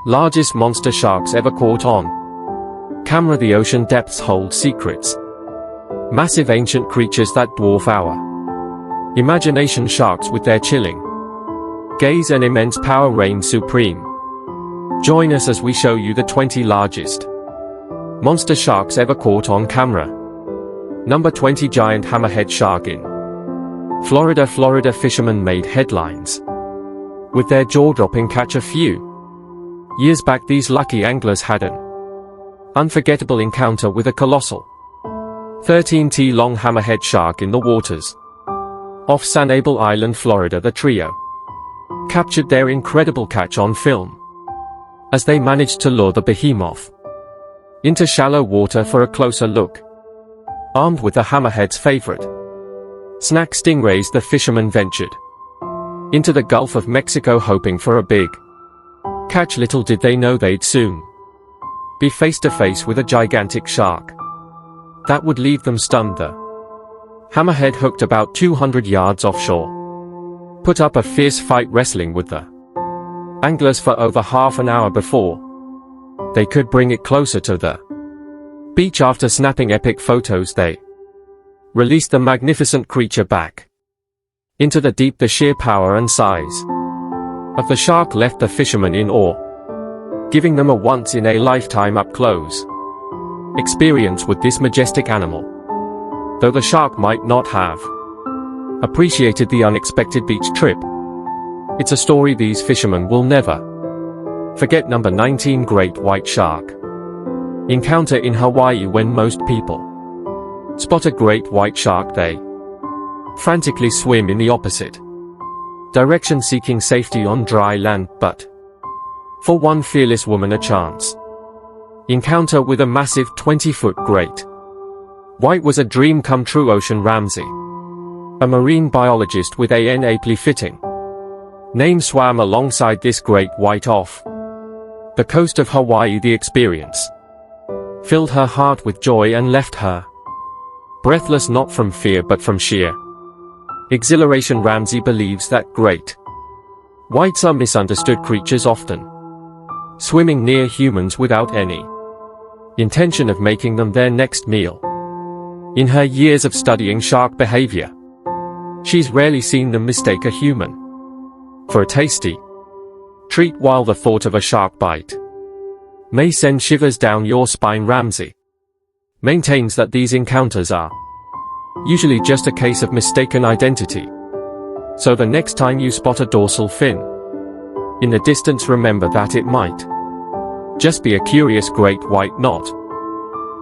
Largest monster sharks ever caught on camera. The ocean depths hold secrets. Massive ancient creatures that dwarf our imagination. Sharks with their chilling gaze and immense power reign supreme. Join us as we show you the 20 largest monster sharks ever caught on camera. Number 20. Giant hammerhead shark in Florida. Florida fishermen made headlines with their jaw-dropping catch a few years back. These lucky anglers had an unforgettable encounter with a colossal 13-t long hammerhead shark in the waters off Sanibel Island, Florida. The trio captured their incredible catch on film as they managed to lure the behemoth into shallow water for a closer look. Armed with the hammerhead's favorite snack, stingrays, the fishermen ventured into the Gulf of Mexico hoping for a big catch. Little did they know they'd soon be face to face with a gigantic shark that would leave them stunned. The hammerhead, hooked about 200 yards offshore, put up a fierce fight, wrestling with the anglers for over half an hour before they could bring it closer to the beach. After snapping epic photos, they released the magnificent creature back into the deep. The sheer power and size of the shark left the fishermen in awe, giving them a once-in-a-lifetime up-close experience with this majestic animal. Though the shark might not have appreciated the unexpected beach trip, it's a story these fishermen will never forget. Number 19. Great white shark encounter in Hawaii. When most people spot a great white shark, they frantically swim in the opposite direction, seeking safety on dry land. But for one fearless woman, a chance encounter with a massive 20-foot great white was a dream come true. Ocean Ramsey, a marine biologist with an aptly fitting name, swam alongside this great white off the coast of Hawaii. The experience filled her heart with joy and left her breathless, not from fear but from sheer exhilaration. Ramsey believes that great whites are misunderstood creatures, often swimming near humans without any intention of making them their next meal. In her years of studying shark behavior, she's rarely seen them mistake a human for a tasty treat, while the thought of a shark bite may send shivers down your spine. Ramsey maintains that these encounters are usually just a case of mistaken identity. So the next time you spot a dorsal fin in the distance, remember that it might just be a curious great white, not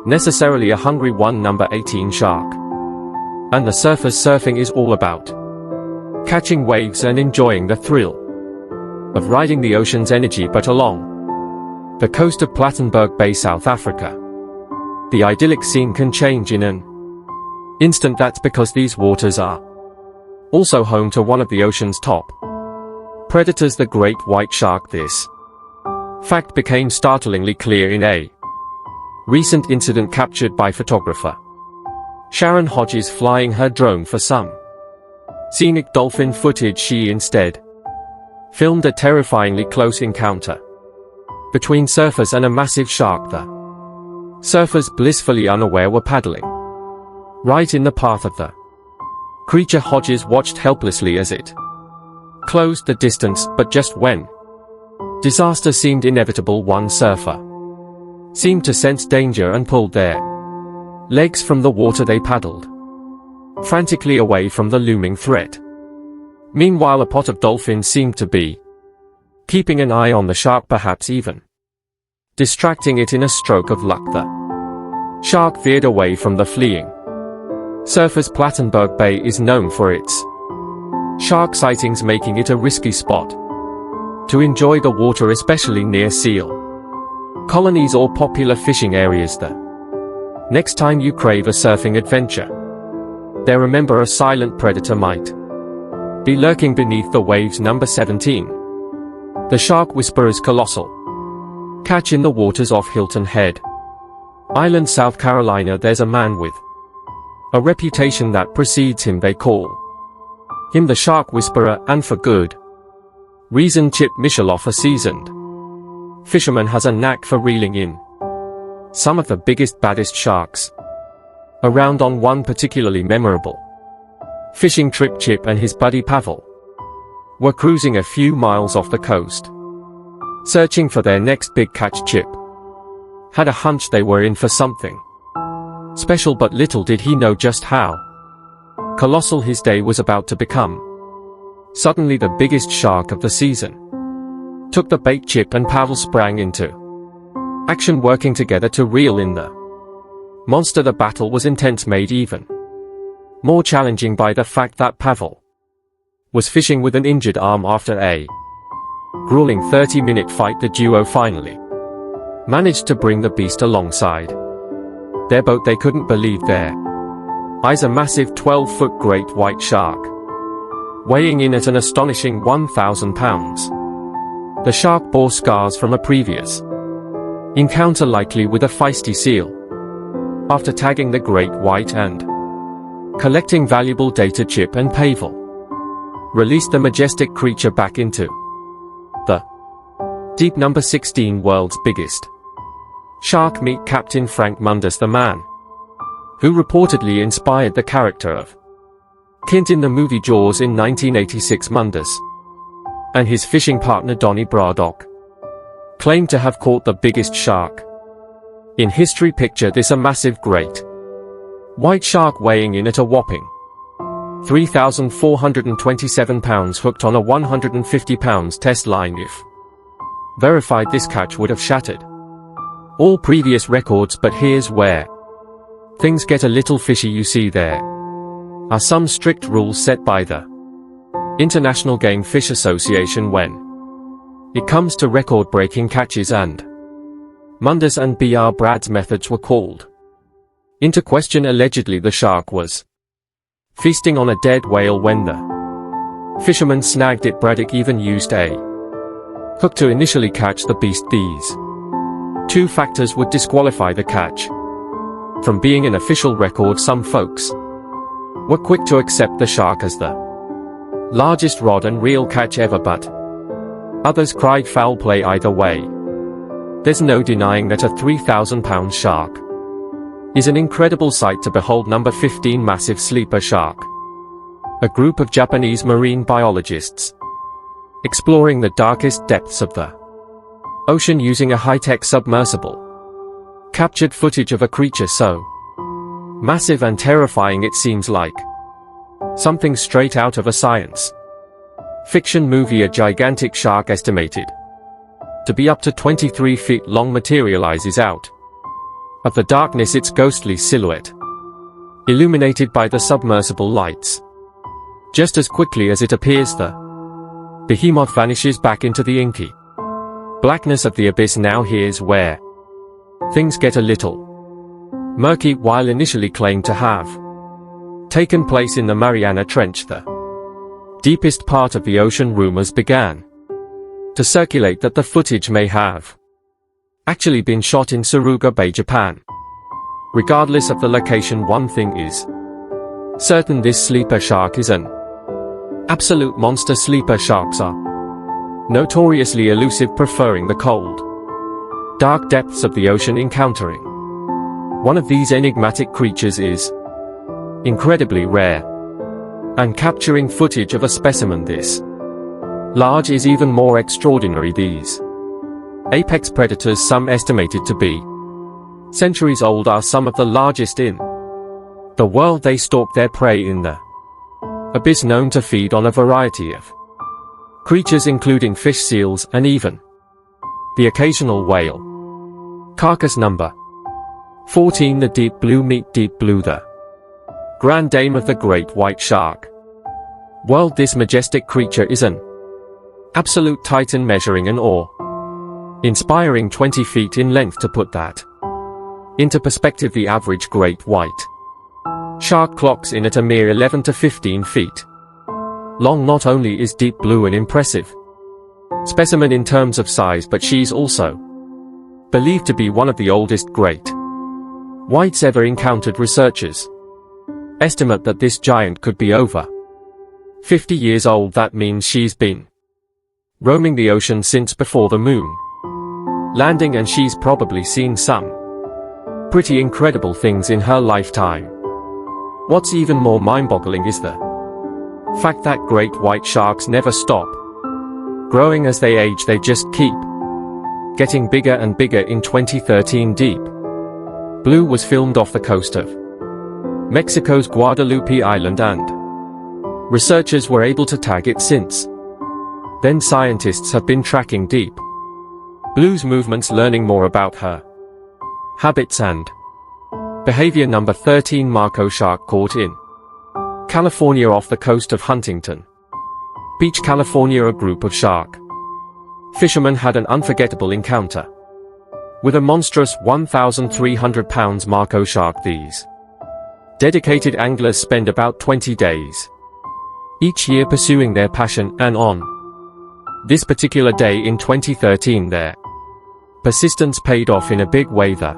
necessarily a hungry one. Number 18. Shark and the surfers. Surfing is all about catching waves and enjoying the thrill of riding the ocean's energy. But along the coast of Plattenberg Bay, South Africa, the idyllic scene can change in an instant. That's because these waters are also home to one of the ocean's top predators, the great white shark. This fact became startlingly clear in a recent incident captured by photographer Sharon Hodges flying her drone for some scenic dolphin footage. She instead filmed a terrifyingly close encounter between surfers and a massive shark. The surfers, blissfully unaware, were paddling right in the path of the creature. Hodges watched helplessly as it closed the distance, but just when disaster seemed inevitable, one surfer seemed to sense danger and pulled their legs from the water. They paddled frantically away from the looming threat. Meanwhile, a pot of dolphins seemed to be keeping an eye on the shark, perhaps even distracting it. In a stroke of luck, the shark veered away from the fleeing surfers. Plattenberg Bay is known for its shark sightings, making it a risky spot to enjoy the water, especially near seal colonies or popular fishing areas. The next time you crave a surfing adventure, there, remember, a silent predator might be lurking beneath the waves. Number 17. The shark whisperer's colossal catch in the waters off Hilton Head Island, South Carolina. There's a man with a reputation that precedes him. They call him the shark whisperer, and for good reason. Chip Micheloff, a seasoned Fisherman has a knack for reeling in some of the biggest, baddest sharks. Around on one particularly memorable fishing trip, Chip and his buddy Pavel were cruising a few miles off the coast, searching for their next big catch. Chip had a hunch they were in for something special, but little did he know just how colossal his day was about to become. Suddenly the biggest shark of the season took the bait. Chip and Pavel sprang into action, working together to reel in the monster. The battle was intense, made even more challenging by the fact that Pavel was fishing with an injured arm. After a grueling 30-minute fight, the duo finally managed to bring the beast alongside their boat. They couldn't believe their eyes. A massive 12-foot great white shark, weighing in at an astonishing 1,000 pounds. The shark bore scars from a previous encounter, likely with a feisty seal. After tagging the great white and collecting valuable data, Chip and Pavel released the majestic creature back into the deep. Number 16. World's biggest shark. Meet Captain Frank Mundus, the man who reportedly inspired the character of Kint in the movie Jaws in 1986. Mundus and his fishing partner Donnie Braddock claimed to have caught the biggest shark in history. Picture this: a massive great white shark weighing in at a whopping 3,427 pounds, hooked on a 150 pounds test line. If verified, this catch would have shattered all previous records. But here's where things get a little fishy. You see, there are some strict rules set by the International Game Fish Association when it comes to record-breaking catches, and Mundus and Br. Brad's methods were called into question. Allegedly, the shark was feasting on a dead whale when the fisherman snagged it. Braddock even used a hook to initially catch the beast. These two factors would disqualify the catch from being an official record. Some folks were quick to accept the shark as the largest rod and reel catch ever, but others cried foul play. Either way, there's no denying that a 3,000-pound shark is an incredible sight to behold. Number 15. Massive sleeper shark. A group of Japanese marine biologists exploring the darkest depths of the ocean using a high-tech submersible captured footage of a creature so massive and terrifying it seems like something straight out of a science fiction movie. A gigantic shark, estimated to be up to 23 feet long, materializes out of the darkness, its ghostly silhouette illuminated by the submersible lights. Just as quickly as it appears, the behemoth vanishes back into the inky blackness of the abyss. Now here's where things get a little murky. While initially claimed to have taken place in the Mariana Trench, the deepest part of the ocean, rumors began to circulate that the footage may have actually been shot in Suruga Bay, Japan. Regardless of the location, one thing is certain: this sleeper shark is an absolute monster. Sleeper sharks are notoriously elusive, preferring the cold, dark depths of the ocean. Encountering one of these enigmatic creatures is incredibly rare, and capturing footage of a specimen this large is even more extraordinary. These apex predators, some estimated to be centuries old, are some of the largest in the world. They stalk their prey in the abyss, known to feed on a variety of creatures including fish, seals, and even the occasional whale carcass. Number 14. The deep blue. Meet Deep Blue, the grand dame of the great white shark world. This majestic creature is an absolute titan, measuring an awe-inspiring 20 feet in length. To put that into perspective, the average great white shark clocks in at a mere 11 to 15 feet long. Not only is Deep Blue an impressive specimen in terms of size, but she's also believed to be one of the oldest great whites ever encountered. Researchers estimate that this giant could be over 50 years old. That means she's been roaming the ocean since before the moon landing, and she's probably seen some pretty incredible things in her lifetime. What's even more mind-boggling is the fact that great white sharks never stop growing as they age. They just keep getting bigger and bigger. In 2013, Deep Blue was filmed off the coast of Mexico's Guadalupe Island, and researchers were able to tag it since then. Scientists have been tracking Deep Blue's movements, learning more about her habits and behavior. Number 13. Mako shark caught in California off the coast of Huntington Beach, California. A group of shark fishermen had an unforgettable encounter with a monstrous 1,300-pound Mako shark. These dedicated anglers spend about 20 days each year pursuing their passion, and on this particular day in 2013 their persistence paid off in a big way. The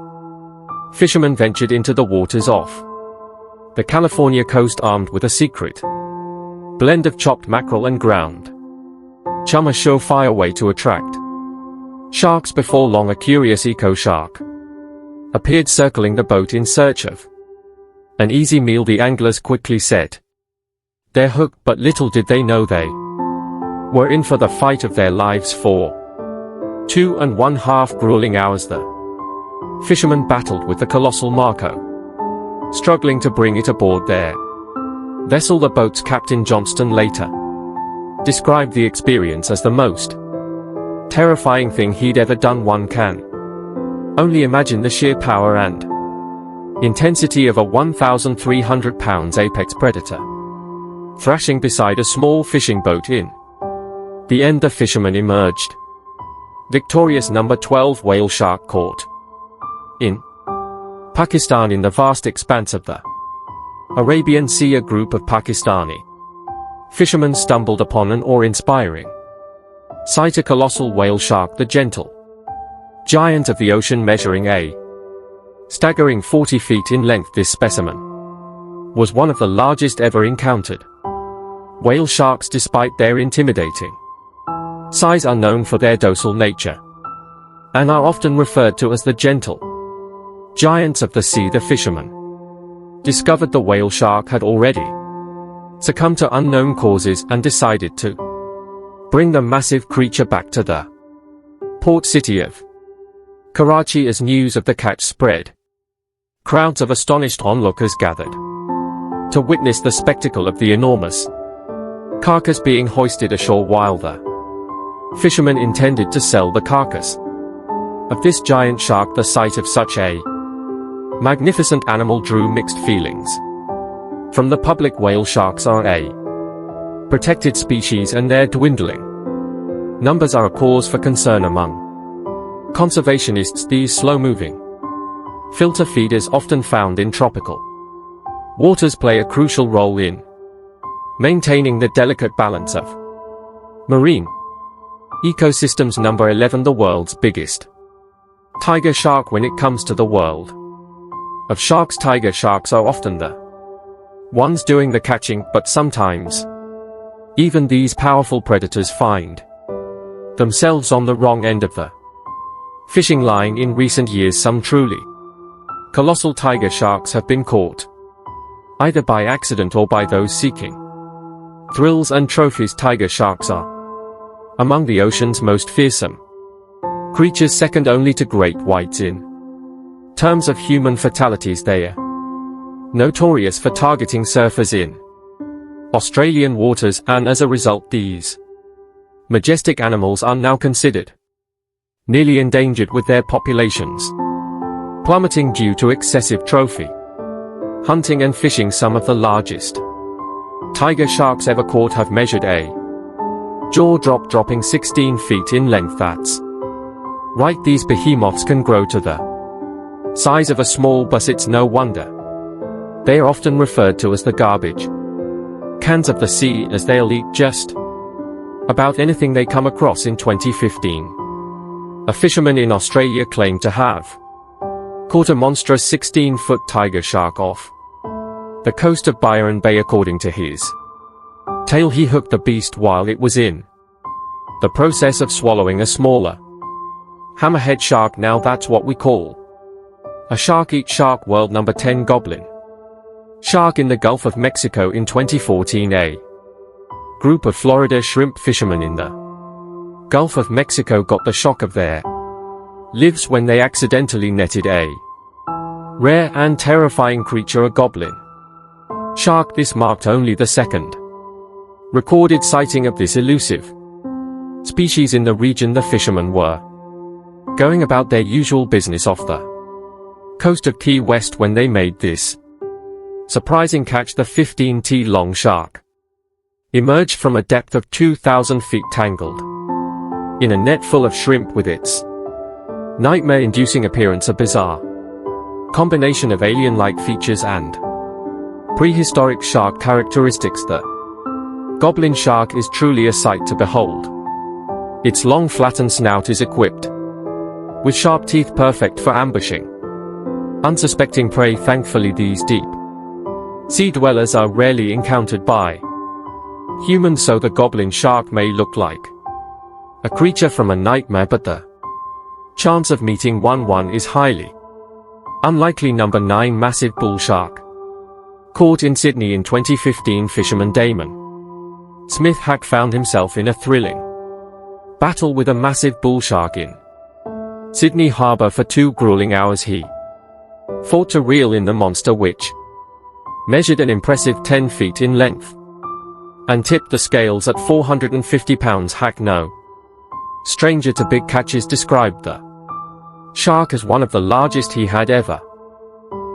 fishermen ventured into the waters off the California coast armed with a secret blend of chopped mackerel and ground chum, a surefire way to attract sharks. Before long, a curious eco shark appeared circling the boat in search of an easy meal. The anglers quickly set their hook, but little did they know they were in for the fight of their lives. For 2.5 grueling hours the fishermen battled with the colossal Mako, struggling to bring it aboard their vessel. The boat's captain, Johnston, later described the experience as the most terrifying thing he'd ever done. One can only imagine the sheer power and intensity of a 1,300-pound apex predator thrashing beside a small fishing boat. In the end, the fishermen emerged victorious. Number 12. Whale shark caught in Pakistan. In the vast expanse of the Arabian Sea, a group of Pakistani fishermen stumbled upon an awe-inspiring sight: a colossal whale shark, the gentle giant of the ocean, measuring a staggering 40 feet in length. This specimen was one of the largest ever encountered whale sharks. Despite their intimidating size, are known for their docile nature and are often referred to as the gentle giants of the sea. The fishermen discovered the whale shark had already succumbed to unknown causes and decided to bring the massive creature back to the port city of Karachi. As news of the catch spread, crowds of astonished onlookers gathered to witness the spectacle of the enormous carcass being hoisted ashore, while the fishermen intended to sell the carcass of this giant shark. The sight of such a magnificent animal drew mixed feelings from the public. Whale sharks are a protected species, and their dwindling numbers are a cause for concern among conservationists. These slow-moving filter feeders, often found in tropical waters, play a crucial role in maintaining the delicate balance of marine ecosystems. Number 11. The world's biggest tiger shark. When it comes to the world of sharks, tiger sharks are often the ones doing the catching, but sometimes even these powerful predators find themselves on the wrong end of the fishing line. In recent years, some truly colossal tiger sharks have been caught, either by accident or by those seeking thrills and trophies. Tiger sharks are among the ocean's most fearsome creatures, second only to great whites. In terms of human fatalities, they are notorious for targeting surfers in Australian waters, and as a result these majestic animals are now considered nearly endangered, with their populations plummeting due to excessive trophy hunting and fishing. Some of the largest tiger sharks ever caught have measured a jaw drop, dropping 16 feet in length. That's right, these behemoths can grow to the size of a small bus. It's no wonder they are often referred to as the garbage cans of the sea, as they'll eat just about anything they come across. In 2015, a fisherman in Australia claimed to have caught a monstrous 16-foot tiger shark off the coast of Byron Bay. According to his tale, he hooked the beast while it was in the process of swallowing a smaller Hammerhead shark, now that's what we call a shark. Eat shark. World number 10 goblin shark in the Gulf of Mexico in 2014. A group of Florida shrimp fishermen in the Gulf of Mexico got the shock of their lives when they accidentally netted a rare and terrifying creature, a goblin shark. This marked only the second recorded sighting of this elusive species in the region. The fishermen were going about their usual business off the coast of Key West when they made this surprising catch. The 15-t-long shark emerged from a depth of 2,000 feet tangled in a net full of shrimp with its nightmare-inducing appearance, a bizarre combination of alien-like features and prehistoric shark characteristics. The goblin shark is truly a sight to behold. Its long flattened snout is equipped with sharp teeth perfect for ambushing unsuspecting prey. Thankfully, these deep sea dwellers are rarely encountered by humans, so the goblin shark may look like a creature from a nightmare, but the chance of meeting one is highly unlikely. Number 9 massive bull shark. Caught in Sydney in 2015, fisherman Damon Smith Hack found himself in a thrilling battle with a massive bull shark in Sydney Harbour. For 2 grueling hours he fought to reel in the monster, which measured an impressive 10 feet in length and tipped the scales at 450 pounds. Hack, no stranger to big catches, described the shark as one of the largest he had ever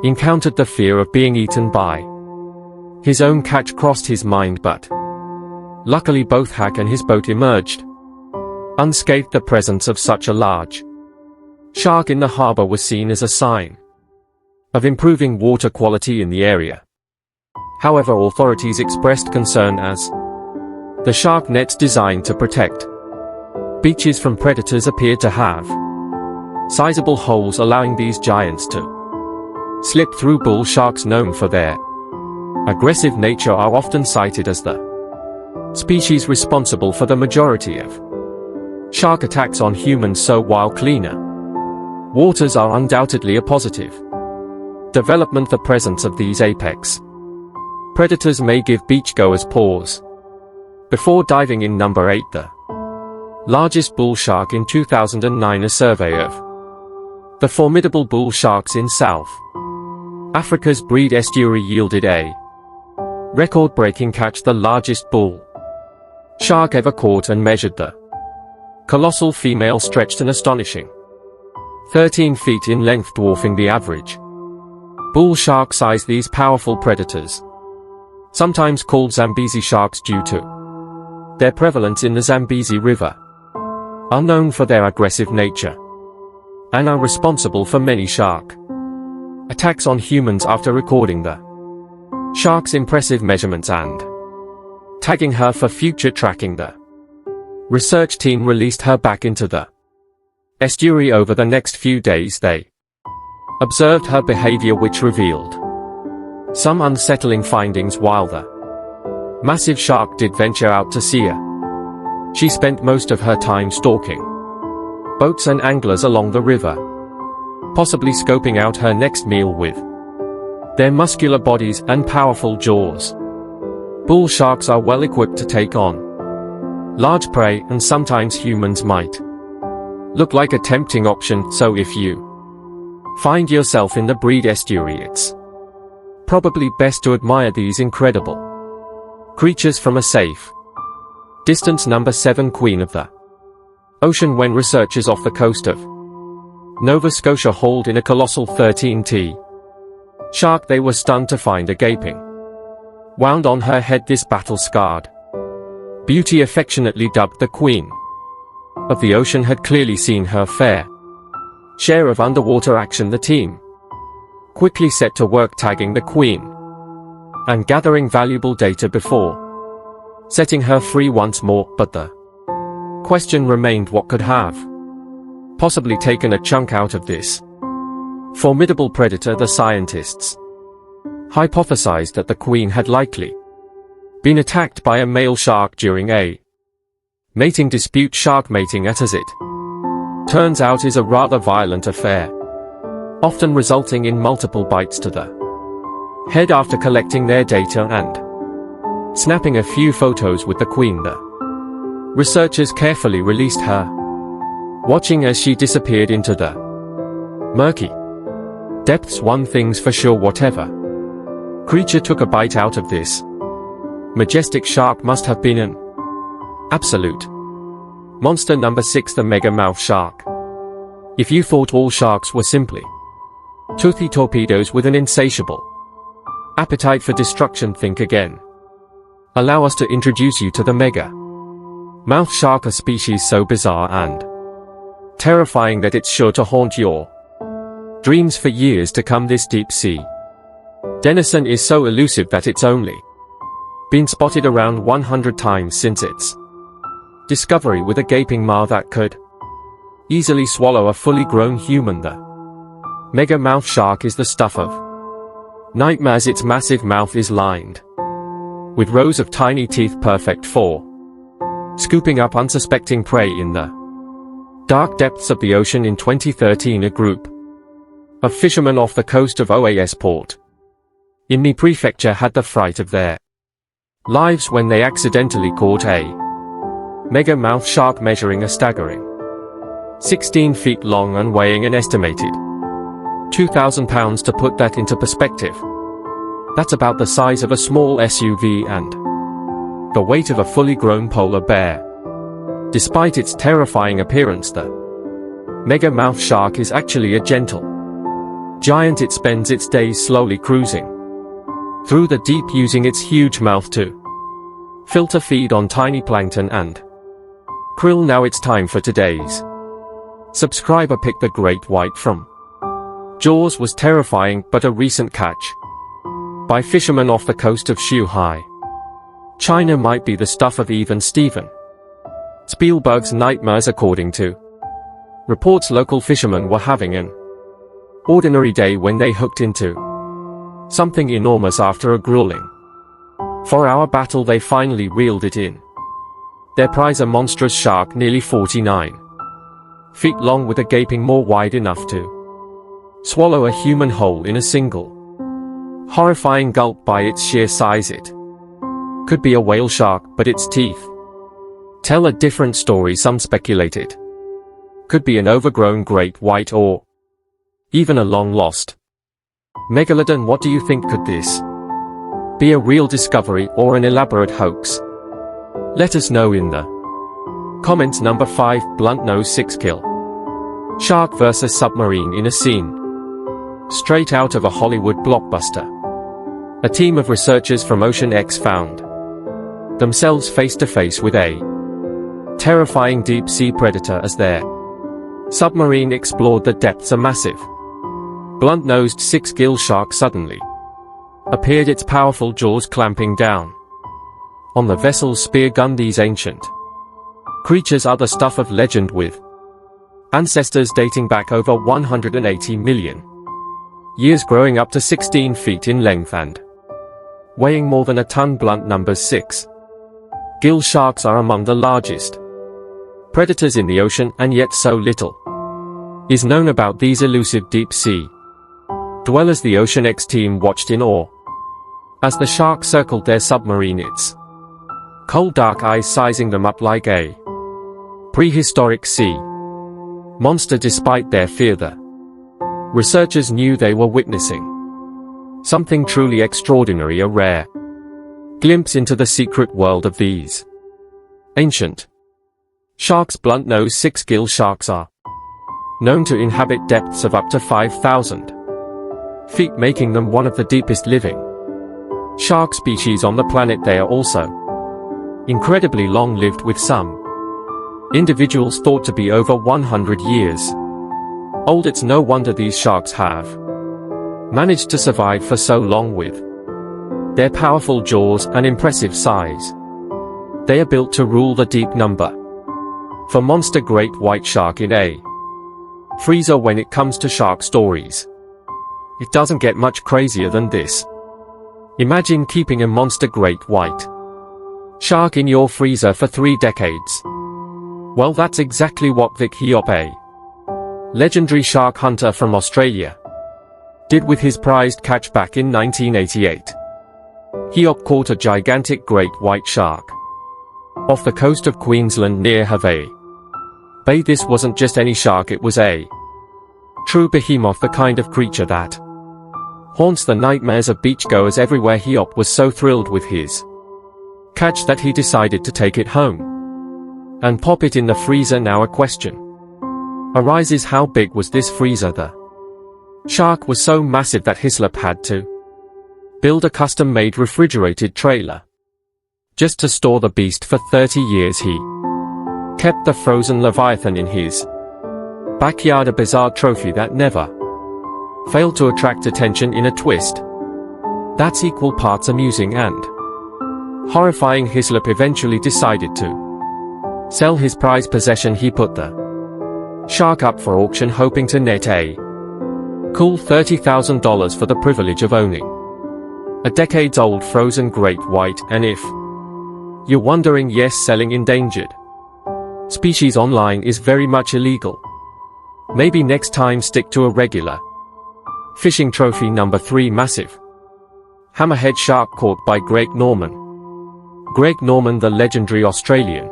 encountered. The fear of being eaten by his own catch crossed his mind, but luckily both Hack and his boat emerged unscathed. The presence of such a large shark in the harbour was seen as a sign of improving water quality in the area. However, authorities expressed concern as the shark nets designed to protect beaches from predators appeared to have sizable holes, allowing these giants to slip through. Bull sharks, known for their aggressive nature, are often cited as the species responsible for the majority of shark attacks on humans, so while cleaner waters are undoubtedly a positive development, the presence of these apex predators may give beachgoers pause before diving in. Number 8 the largest bull shark. In 2009, a survey of the formidable bull sharks in South Africa's Breed estuary yielded a record-breaking catch, the largest bull shark ever caught, and measured. The colossal female stretched an astonishing 13 feet in length, dwarfing the average bull shark size. These powerful predators, sometimes called Zambezi sharks due to their prevalence in the Zambezi River, are known for their aggressive nature and are responsible for many shark attacks on humans. After recording the shark's impressive measurements and tagging her for future tracking, the research team released her back into the estuary. Over the next few days they observed her behavior, which revealed some unsettling findings. While the massive shark did venture out to sea, she spent most of her time stalking boats and anglers along the river, possibly scoping out her next meal with their muscular bodies and powerful jaws. Bull sharks are well equipped to take on large prey, and sometimes humans might look like a tempting option, so if you find yourself in the Breed estuary, it's probably best to admire these incredible creatures from a safe distance. Number 7 Queen of the Ocean. When researchers off the coast of Nova Scotia hauled in a colossal 13-t shark, they were stunned to find a gaping wound on her head. This battle-scarred beauty, affectionately dubbed the Queen of the Ocean, had clearly seen her fair share of underwater action. The team quickly set to work tagging the Queen and gathering valuable data before setting her free once more, but the question remained: what could have possibly taken a chunk out of this formidable predator? The scientists hypothesized that the Queen had likely been attacked by a male shark during a mating dispute. Shark mating, as it turns out is a rather violent affair, often resulting in multiple bites to the head after collecting their data and snapping a few photos with the queen. The researchers carefully released her, watching as she disappeared into the murky depths. One thing's for sure, whatever creature took a bite out of this majestic shark must have been an absolute monster. Number 6. The mega mouth shark. If you thought all sharks were simply toothy torpedoes with an insatiable appetite for destruction, think again. Allow us to introduce you to the mega mouth shark, a species so bizarre and terrifying that it's sure to haunt your dreams for years to come. This deep sea denizen is so elusive that it's only been spotted around 100 times since its discovery, with a gaping maw that could easily swallow a fully grown human. The mega mouth shark is the stuff of nightmares. Its massive mouth is lined with rows of tiny teeth, perfect for scooping up unsuspecting prey in the dark depths of the ocean. In 2013, a group of fishermen off the coast of Oas port in the prefecture had the fright of their lives when they accidentally caught a mega mouth shark measuring a staggering 16 feet long and weighing an estimated 2,000 pounds. To put that into perspective, that's about the size of a small SUV and the weight of a fully grown polar bear. Despite its terrifying appearance, the mega mouth shark is actually a gentle giant. It spends its days slowly cruising through the deep, using its huge mouth to filter feed on tiny plankton and krill. Now it's time for today's subscriber pick. The great white from Jaws was terrifying, but a recent catch by fishermen off the coast of Shanghai, China might be the stuff of even Steven Spielberg's nightmares. According to reports, local fishermen were having an ordinary day when they hooked into something enormous. After a grueling 4-hour battle, they finally reeled it in. Their prize, a monstrous shark nearly 49 feet long with a gaping maw wide enough to swallow a human whole in a single horrifying gulp. By its sheer size, it could be a whale shark, but its teeth tell a different story. Some speculated could be an overgrown great white or even a long-lost Megalodon. What do you think? Could this be a real discovery or an elaborate hoax? Let us know in the comments. Number 5. Blunt nose 6-kill shark versus submarine. In a scene straight out of a Hollywood blockbuster, a team of researchers from Ocean X found themselves face to face with a terrifying deep-sea predator as their submarine explored the depths. A massive blunt-nosed 6-gill shark suddenly appeared, its powerful jaws clamping down on the vessel's spear gun. These ancient creatures are the stuff of legend, with ancestors dating back over 180 million years, growing up to 16 feet in length and weighing more than a ton. Blunt numbers 6-gill sharks are among the largest predators in the ocean, and yet so little is known about these elusive deep-sea dwellers. The Ocean X team watched in awe as the shark circled their submarine, its cold dark eyes sizing them up like a prehistoric sea monster. Despite their fear, the researchers knew they were witnessing something truly extraordinary, a rare glimpse into the secret world of these ancient sharks. Blunt-nosed 6-gill sharks are known to inhabit depths of up to 5,000 feet, making them one of the deepest living shark species on the planet. They are also incredibly long-lived, with some individuals thought to be over 100 years old. It's no wonder these sharks have managed to survive for so long. With their powerful jaws and impressive size, they are built to rule the deep. Number 4. Monster great white shark. In a freezer. When it comes to shark stories, it doesn't get much crazier than this. Imagine keeping a monster great white shark in your freezer for 3 decades. Well, that's exactly what Vic Hiop, a Legendary shark hunter from Australia, did with his prized catch back in 1988. He caught a gigantic great white shark off the coast of Queensland near Hervey Bay. This wasn't just any shark, it was a true behemoth, the kind of creature that haunts the nightmares of beachgoers everywhere. He was so thrilled with his catch that he decided to take it home and pop it in the freezer. Now a question arises: how big was this freezer? The shark was so massive that Hislop had to build a custom-made refrigerated trailer just to store the beast. For 30 years he kept the frozen Leviathan in his backyard, a bizarre trophy that never failed to attract attention in a twist that's equal parts amusing and horrifying. Hislop eventually decided to sell his prized possession. He put the shark up for auction, hoping to net a cool $30,000 for the privilege of owning a decades-old frozen great white. And if you're wondering, yes, selling endangered species online is very much illegal. Maybe next time stick to a regular fishing trophy. Number 3. Massive hammerhead shark caught by Greg Norman. Greg Norman, the legendary Australian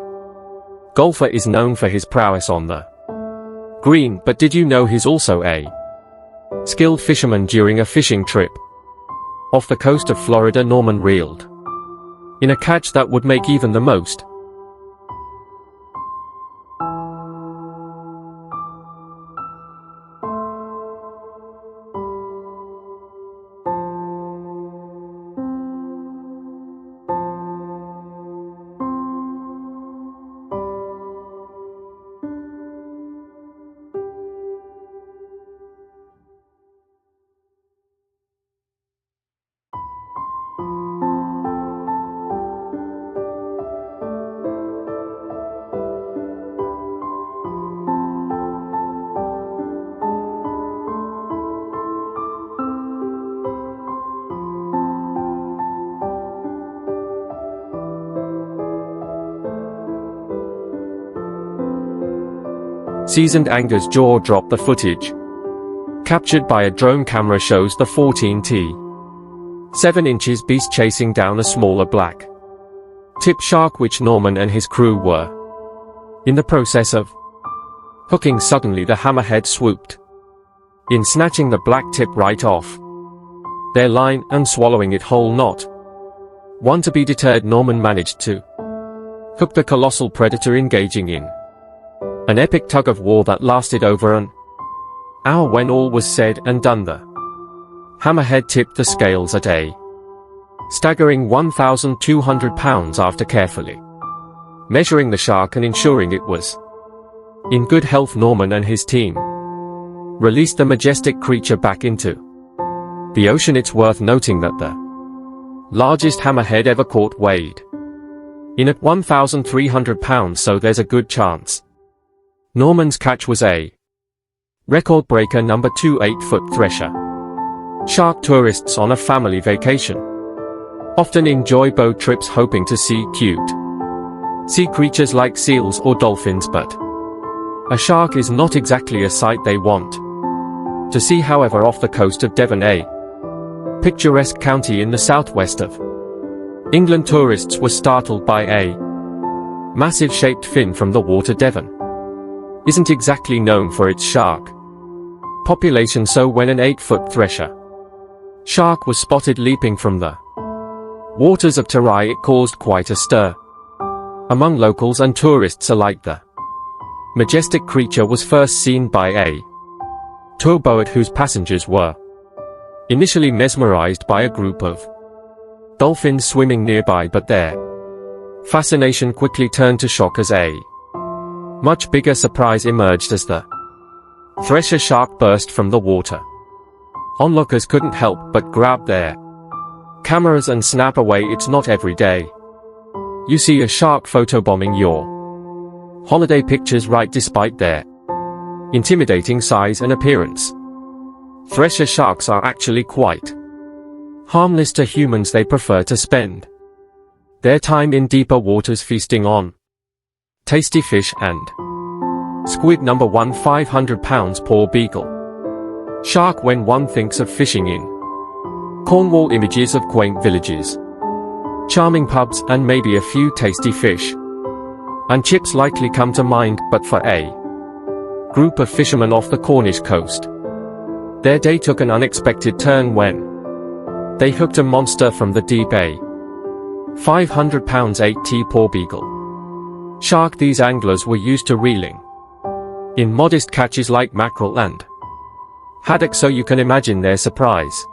golfer, is known for his prowess on the green, but did you know he's also a skilled fisherman? During a fishing trip off the coast of Florida, Norman reeled in a catch that would make even the most seasoned anger's jaw drop. The footage captured by a drone camera shows the 14-7 inches beast chasing down a smaller black tip shark which Norman and his crew were in the process of hooking. Suddenly the hammerhead swooped in, snatching the black tip right off their line and swallowing it whole. Not one to be deterred, Norman managed to hook the colossal predator, engaging in an epic tug-of-war that lasted over an hour. When all was said and done, the hammerhead tipped the scales at a staggering 1,200 pounds. After carefully measuring the shark and ensuring it was in good health, Norman and his team released the majestic creature back into the ocean. It's worth noting that the largest hammerhead ever caught weighed in at 1,300 pounds, so there's a good chance Norman's catch was a record breaker. Number 2. 8-foot thresher shark. Tourists on a family vacation often enjoy boat trips hoping to see cute sea creatures like seals or dolphins, but a shark is not exactly a sight they want to see. However, off the coast of Devon, a picturesque county in the southwest of England, tourists were startled by a massive shaped fin from the water. Devon isn't exactly known for its shark population, so when an 8-foot thresher shark was spotted leaping from the waters of Tarai, it caused quite a stir among locals and tourists alike. The majestic creature was first seen by a tour boat whose passengers were initially mesmerized by a group of dolphins swimming nearby, but their fascination quickly turned to shock as a much bigger surprise emerged as the thresher shark burst from the water. Onlookers couldn't help but grab their cameras and snap away. It's not every day you see a shark photobombing your holiday pictures, right? Despite their intimidating size and appearance, thresher sharks are actually quite harmless to humans. They prefer to spend their time in deeper waters feasting on tasty fish and Squid number 1, 500 pounds. Poor beagle. Shark when one thinks of fishing in Cornwall. Images of quaint villages, charming pubs, and maybe a few tasty fish and chips likely come to mind, but for a group of fishermen off the Cornish coast, their day took an unexpected turn when they hooked a monster from the deep. A 500 pounds 8t. Poor beagle. Shark. These anglers were used to reeling in modest catches like mackerel and haddock, so you can imagine their surprise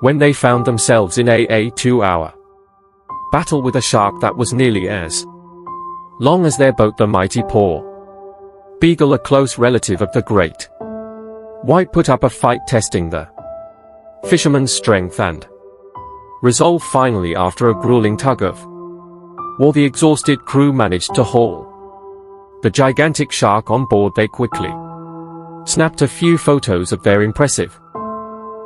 when they found themselves in a 2-hour battle with a shark that was nearly as long as their boat. The mighty poor beagle, a close relative of the great white, put up a fight, testing the fisherman's strength and resolve. Finally, after a grueling tug of war, the exhausted crew managed to haul the gigantic shark on board. They quickly snapped a few photos of their impressive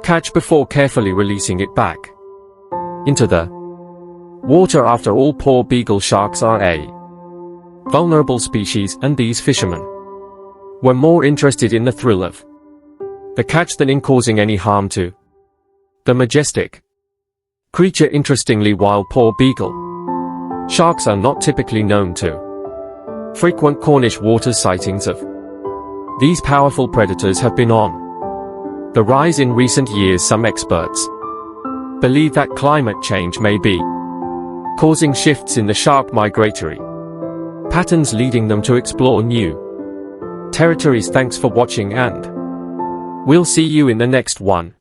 catch before carefully releasing it back into the water. After all, poor beagle sharks are a vulnerable species, and these fishermen were more interested in the thrill of the catch than in causing any harm to the majestic creature. Interestingly, while poor beagle sharks are not typically known to frequent Cornish waters, sightings of these powerful predators have been on the rise in recent years. Some experts believe that climate change may be causing shifts in the shark migratory patterns, leading them to explore new territories. Thanks for watching, and we'll see you in the next one.